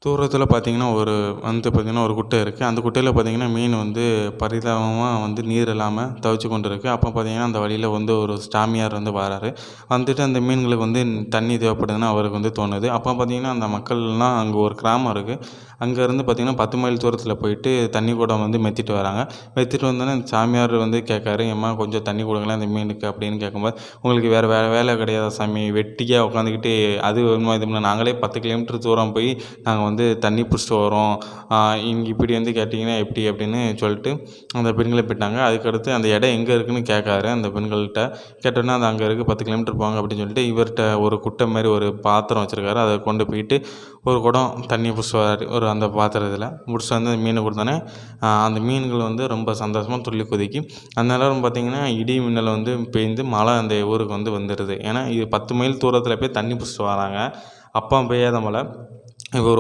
தூரத்தில பார்த்தீங்கன்னா, ஒரு குட்டை இருக்கு. அந்த குட்டையில பார்த்தீங்கன்னா, மீன் பரிதாபமா நீர் இல்லாம தவிச்சு கொண்டு இருக்கு. அப்போ பார்த்தீங்கன்னா, அந்த வழியில ஒரு சாமியார் வாராரு. வந்துட்டு அந்த மீன்களுக்கு தண்ணி தேவைப்படுதுன்னு அவருக்கு தோணுது. அப்போ பார்த்தீங்கன்னா, அந்த மக்கள்லாம் அங்க ஒரு கிராமம் இருக்கு. அங்கேருந்து பார்த்தீங்கன்னா, 10 மைல் தூரத்தில போயிட்டு தண்ணி குடம் மெத்திட்டு வராங்க. மெத்திட்டு வந்தோனே அந்த சாமியார் கேட்காரு, "எம்மா கொஞ்சம் தண்ணி குடுங்களேன் இந்த மீனுக்கு" அப்படின்னு கேட்கும்போது, "உங்களுக்கு வேற வேலை கிடையாதா சாமி? வெட்டியா உட்காந்துக்கிட்டு அது வேணுமா இது வேணுமா? நாங்களே 10 கிலோமீட்டர் தூரம் போய் நாங்க தண்ணி புடிச்சிட்டு வரோம். இங்க இப்படி கேட்டீங்கன்னா எப்படி?" அப்படின்னு சொல்லிட்டு அந்த பெண்கள போயிட்டாங்க. அதுக்கடுத்து அந்த இடம் எங்க இருக்குன்னு கேட்காரு அந்த பெண்கள்ட்ட. கேட்டோனே, "அது அங்க இருக்கு 10 கிலோமீட்டர் போங்க" அப்படின்னு சொல்லிட்டு இவர்ட்ட ஒரு குட்டை மாரி ஒரு பாத்திரம் வச்சிருக்காரு. அத கொண்டு போயிட்டு ஒரு குடம் தண்ணி புடிச்சிட்டு வராரு. அந்த பாத்திரத்தில புடிச்சிட்டு வந்து மீன குடுத்தோனே, அந்த மீன்கள் ரொம்ப சந்தோஷமா துள்ளி குதிக்கும். அந்த நேரம் பார்த்தீங்கன்னா, இடி மின்னல் பெய்ந்து மழை அந்த ஊருக்கு வந்துருது. ஏன்னா, இது 10 மைல் தூரத்தில போய் தண்ணி புடிச்சிட்டு வராங்க. அப்பவும் பெய்யாத மழை. இப்போ